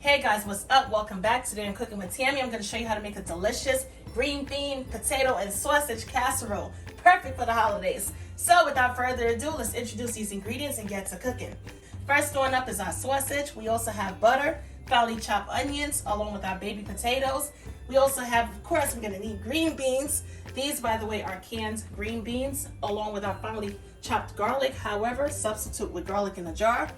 Hey guys, what's up? Welcome back. Today I'm cooking with Tammy. I'm going to show you how to make a delicious green bean, potato, and sausage casserole. Perfect for the holidays. So without further ado, let's introduce these ingredients and get to cooking. First going up is our sausage. We also have butter, finely chopped onions, along with our baby potatoes. We also have, of course, we're going to need green beans. These, by the way, are canned green beans, along with our finely chopped garlic. However, substitute with garlic in a jar.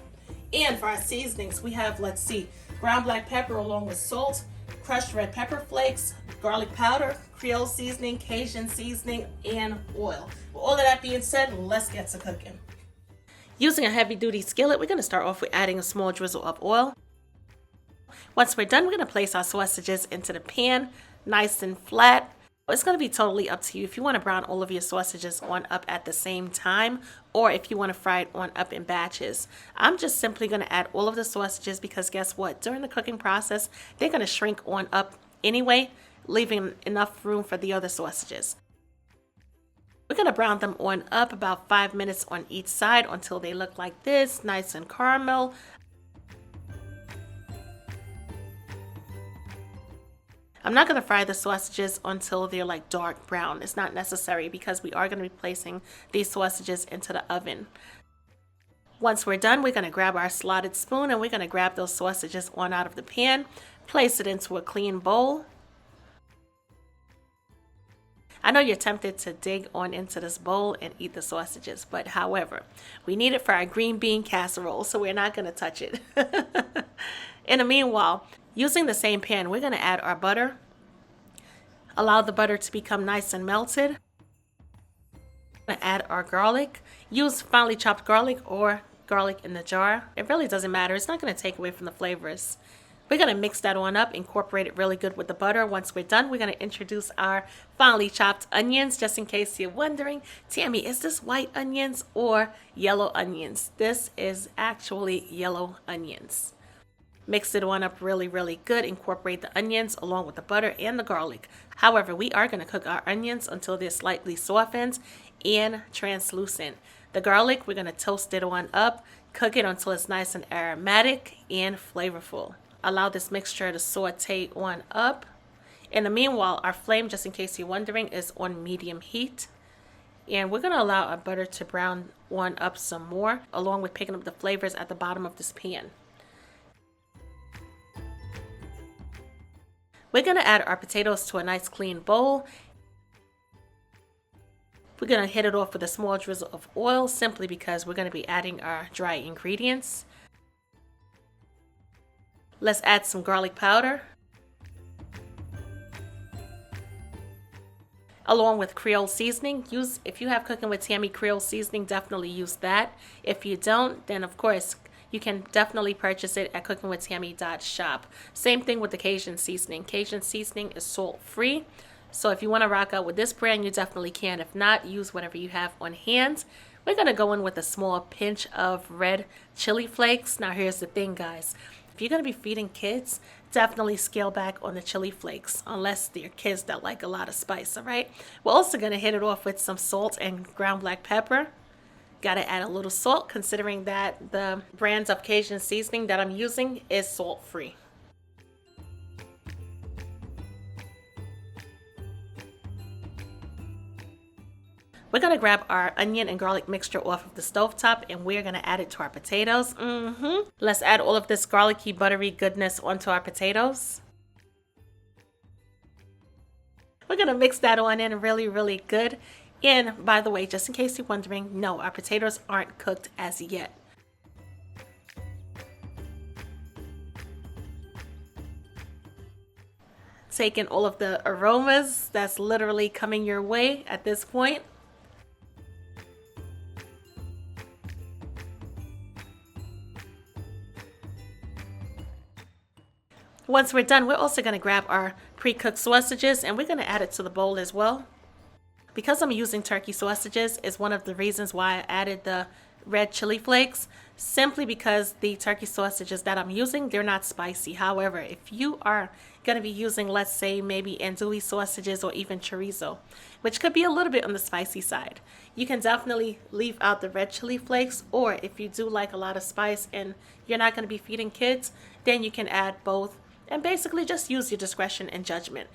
And for our seasonings, we have, let's see, ground black pepper along with salt, crushed red pepper flakes, garlic powder, Creole Seasoning, Cajun Seasoning, and oil. With all of that being said, let's get to cooking. Using a heavy-duty skillet, we're going to start off with adding a small drizzle of oil. Once we're done, we're going to place our sausages into the pan, nice and flat. It's going to be totally up to you if you want to brown all of your sausages on up at the same time, or if you want to fry it on up in batches. I'm just simply going to add all of the sausages because guess what? During the cooking process, they're going to shrink on up anyway, leaving enough room for the other sausages. We're going to brown them on up about 5 minutes on each side until they look like this, nice and caramel. I'm not going to fry the sausages until they're like dark brown. It's not necessary because we are going to be placing these sausages into the oven. Once we're done, we're going to grab our slotted spoon and we're going to grab those sausages on out of the pan, place it into a clean bowl. I know you're tempted to dig on into this bowl and eat the sausages, but however, we need it for our green bean casserole, so we're not going to touch it. In the meanwhile, using the same pan, we're going to add our butter. Allow the butter to become nice and melted. We're going to add our garlic. Use finely chopped garlic or garlic in the jar. It really doesn't matter. It's not going to take away from the flavors. We're going to mix that on up, incorporate it really good with the butter. Once we're done, we're going to introduce our finely chopped onions. Just in case you're wondering, Tammy, is this white onions or yellow onions? This is actually yellow onions. Mix it on up really, really good. Incorporate the onions along with the butter and the garlic. However, we are going to cook our onions until they're slightly softened and translucent. The garlic, we're going to toast it on up. Cook it until it's nice and aromatic and flavorful. Allow this mixture to saute on up. In the meanwhile, our flame, just in case you're wondering, is on medium heat. And we're going to allow our butter to brown on up some more, along with picking up the flavors at the bottom of this pan. We're going to add our potatoes to a nice clean bowl. We're going to hit it off with a small drizzle of oil simply because we're going to be adding our dry ingredients. Let's add some garlic powder. Along with Creole Seasoning. If you have Cooking with Tammy Creole Seasoning, definitely use that. If you don't, then of course, you can definitely purchase it at cookingwithtammy.shop. Same thing with the Cajun Seasoning. Cajun Seasoning is salt-free. So if you want to rock out with this brand, you definitely can. If not, use whatever you have on hand. We're going to go in with a small pinch of red chili flakes. Now here's the thing, guys. If you're going to be feeding kids, definitely scale back on the chili flakes, unless they're kids that like a lot of spice, all right? We're also going to hit it off with some salt and ground black pepper. Got to add a little salt, considering that the brands of Cajun Seasoning that I'm using is salt-free. We're going to grab our onion and garlic mixture off of the stovetop and we're going to add it to our potatoes. Let's add all of this garlicky, buttery goodness onto our potatoes. We're going to mix that on in really, really good. And by the way, just in case you're wondering, no, our potatoes aren't cooked as yet. Taking all of the aromas that's literally coming your way at this point. Once we're done, we're also going to grab our pre-cooked sausages and we're going to add it to the bowl as well. Because I'm using turkey sausages is one of the reasons why I added the red chili flakes, simply because the turkey sausages that I'm using, they're not spicy. However, if you are going to be using, let's say, maybe andouille sausages or even chorizo, which could be a little bit on the spicy side, you can definitely leave out the red chili flakes. Or if you do like a lot of spice and you're not going to be feeding kids, then you can add both and basically just use your discretion and judgment.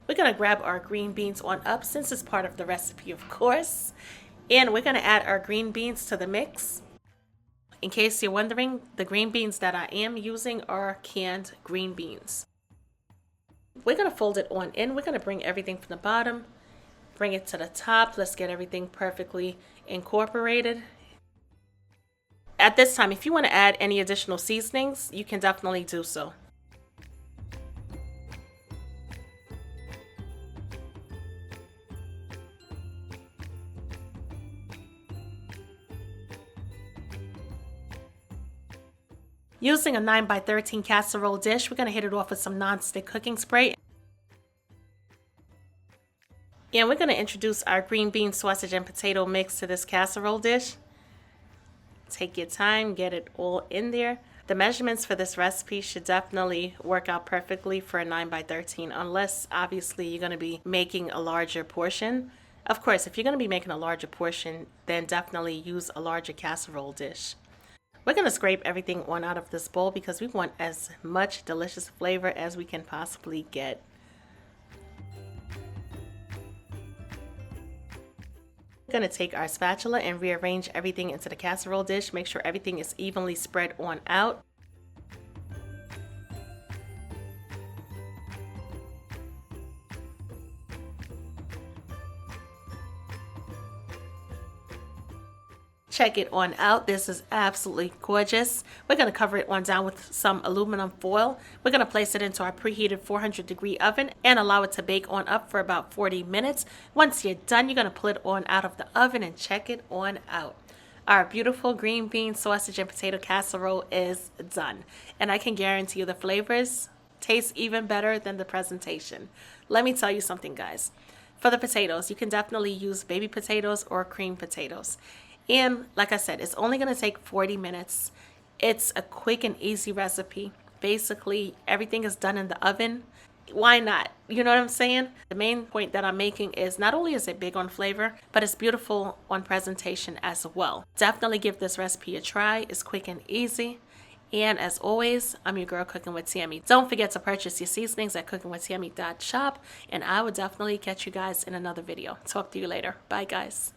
We're going to grab our green beans on up, since it's part of the recipe, of course. And we're going to add our green beans to the mix. In case you're wondering, the green beans that I am using are canned green beans. We're going to fold it on in. We're going to bring everything from the bottom, bring it to the top. Let's get everything perfectly incorporated. At this time, if you want to add any additional seasonings, you can definitely do so. Using a 9x13 casserole dish, we're going to hit it off with some non-stick cooking spray. And we're going to introduce our green bean, sausage, and potato mix to this casserole dish. Take your time, get it all in there. The measurements for this recipe should definitely work out perfectly for a 9x13, unless obviously you're going to be making a larger portion. Of course, if you're going to be making a larger portion, then definitely use a larger casserole dish. We're going to scrape everything on out of this bowl because we want as much delicious flavor as we can possibly get. We're going to take our spatula and rearrange everything into the casserole dish. Make sure everything is evenly spread on out. Check it on out. This is absolutely gorgeous. We're going to cover it on down with some aluminum foil. We're going to place it into our preheated 400-degree oven and allow it to bake on up for about 40 minutes. Once you're done, you're going to pull it on out of the oven and check it on out. Our beautiful green bean, sausage, and potato casserole is done. And I can guarantee you the flavors taste even better than the presentation. Let me tell you something, guys. For the potatoes, you can definitely use baby potatoes or cream potatoes. And like I said, it's only going to take 40 minutes. It's a quick and easy recipe. Basically, everything is done in the oven. Why not? You know what I'm saying? The main point that I'm making is not only is it big on flavor, but it's beautiful on presentation as well. Definitely give this recipe a try. It's quick and easy. And as always, I'm your girl, Cooking with Tammy. Don't forget to purchase your seasonings at cookingwithtammy.shop. And I will definitely catch you guys in another video. Talk to you later. Bye, guys.